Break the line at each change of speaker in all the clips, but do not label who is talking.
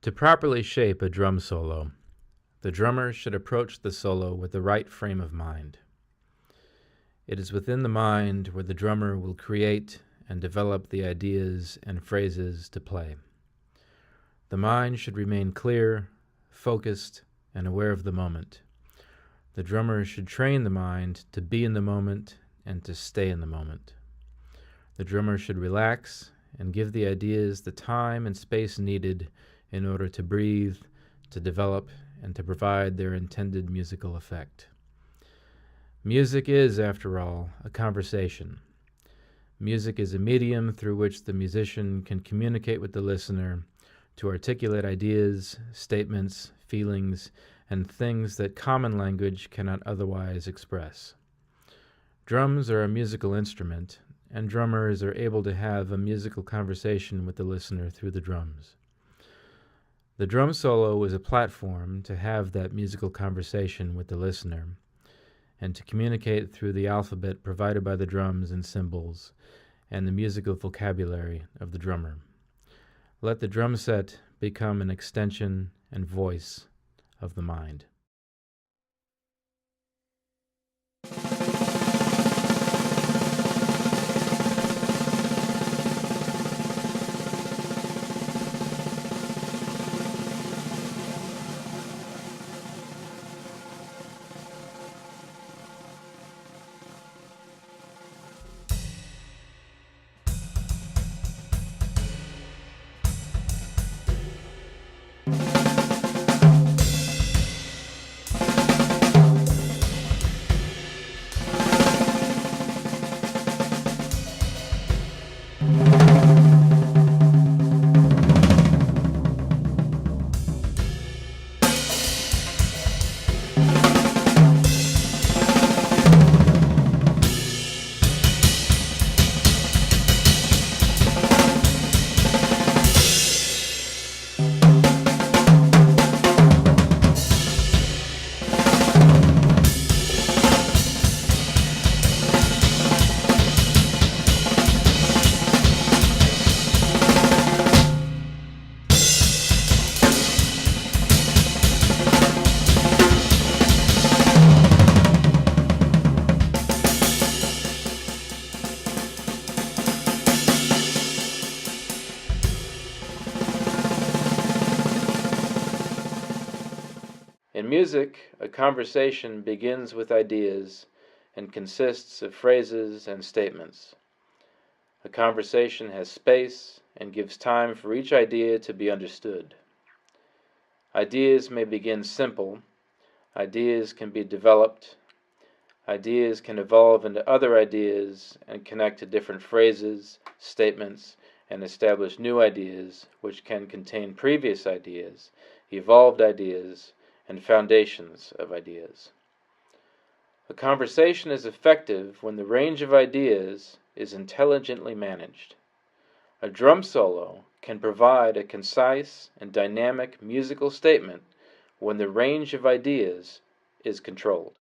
To properly shape a drum solo, the drummer should approach the solo with the right frame of mind. It is within the mind where the drummer will create and develop the ideas and phrases to play. The mind should remain clear, focused, and aware of the moment. The drummer should train the mind to be in the moment and to stay in the moment. The drummer should relax and give the ideas the time and space needed in order to breathe, to develop, and to provide their intended musical effect. Music is, after all, a conversation. Music is a medium through which the musician can communicate with the listener to articulate ideas, statements, feelings, and things that common language cannot otherwise express. Drums are a musical instrument, and drummers are able to have a musical conversation with the listener through the drums. The drum solo is a platform to have that musical conversation with the listener and to communicate through the alphabet provided by the drums and cymbals and the musical vocabulary of the drummer. Let the drum set become an extension and voice of the mind. In music, a conversation begins with ideas and consists of phrases and statements. A conversation has space and gives time for each idea to be understood. Ideas may begin simple, ideas can be developed, ideas can evolve into other ideas and connect to different phrases, statements, and establish new ideas which can contain previous ideas, evolved ideas, and foundations of ideas. A conversation is effective when the range of ideas is intelligently managed. A drum solo can provide a concise and dynamic musical statement when the range of ideas is controlled.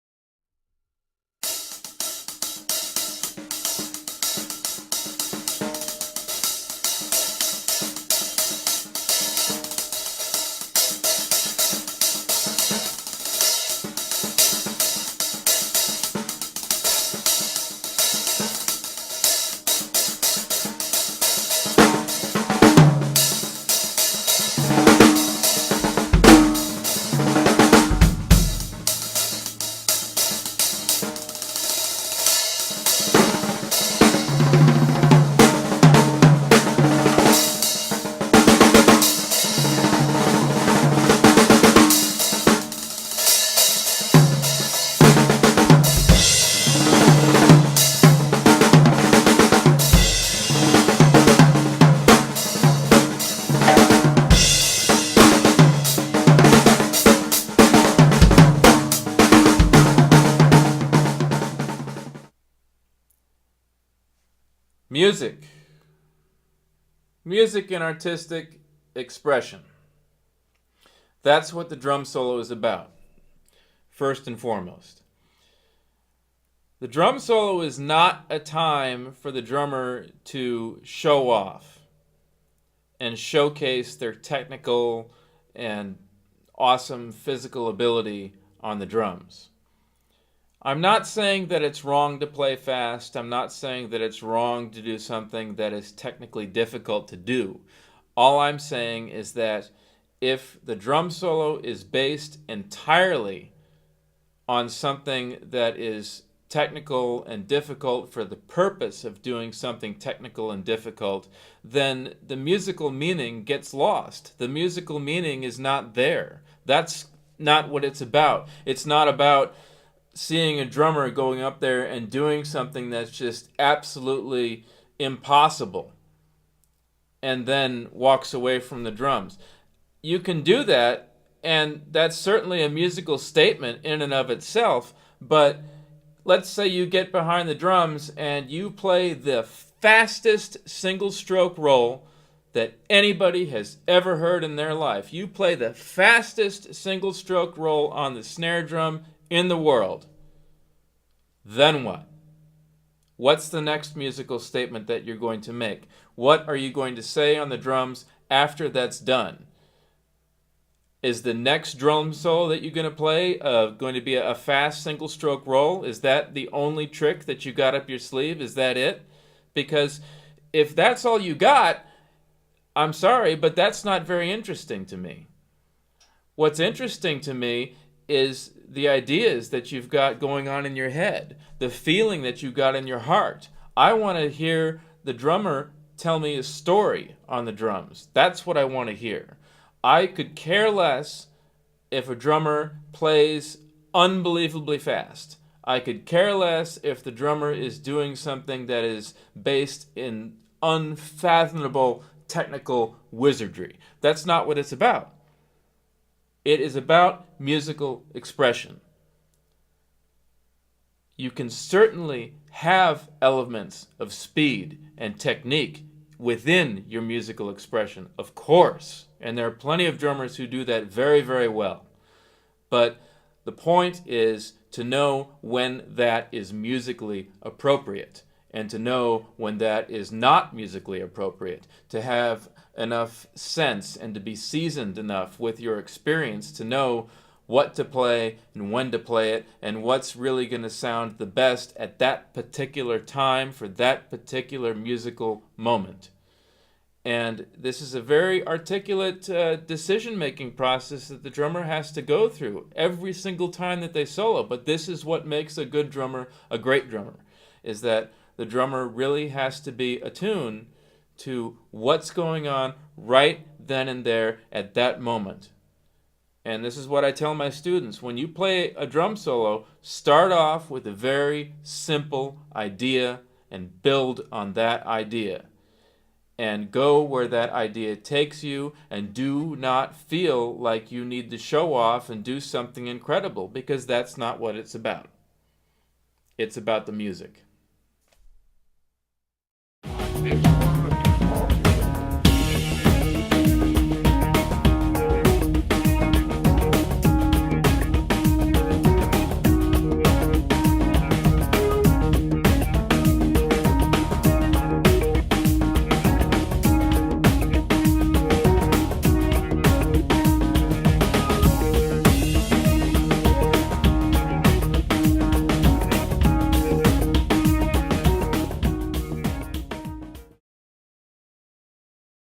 Music. Music and artistic expression. That's what the drum solo is about, first and foremost. The drum solo is not a time for the drummer to show off and showcase their technical and awesome physical ability on the drums. I'm not saying that it's wrong to play fast. I'm not saying that it's wrong to do something that is technically difficult to do. All I'm saying is that if the drum solo is based entirely on something that is technical and difficult for the purpose of doing something technical and difficult, then the musical meaning gets lost. The musical meaning is not there. That's not what it's about. It's not about seeing a drummer going up there and doing something that's just absolutely impossible and then walks away from the drums. You can do that, and that's certainly a musical statement in and of itself, but let's say you get behind the drums and you play the fastest single stroke roll that anybody has ever heard in their life. You play the fastest single stroke roll on the snare drum in the world. Then what? What's the next musical statement that you're going to make? What are you going to say on the drums after that's done? Is the next drum solo that you're going to play going to be a fast single stroke roll? Is that the only trick that you got up your sleeve? Is that it? Because if that's all you got, I'm sorry, but that's not very interesting to me. What's interesting to me is the ideas that you've got going on in your head, the feeling that you got in your heart. I want to hear the drummer tell me a story on the drums. That's what I want to hear. I could care less if a drummer plays unbelievably fast. I could care less if the drummer is doing something that is based in unfathomable technical wizardry. That's not what it's about. It is about musical expression. You can certainly have elements of speed and technique within your musical expression, of course. And there are plenty of drummers who do that very, very well. But the point is to know when that is musically appropriate and to know when that is not musically appropriate, to have enough sense and to be seasoned enough with your experience to know what to play and when to play it and what's really going to sound the best at that particular time for that particular musical moment. And this is a very articulate decision-making process that the drummer has to go through every single time that they solo. But this is what makes a good drummer a great drummer, is that the drummer really has to be attuned to what's going on right then and there at that moment. And this is what I tell my students. When you play a drum solo, start off with a very simple idea and build on that idea. And go where that idea takes you, and do not feel like you need to show off and do something incredible, because that's not what it's about. It's about the music.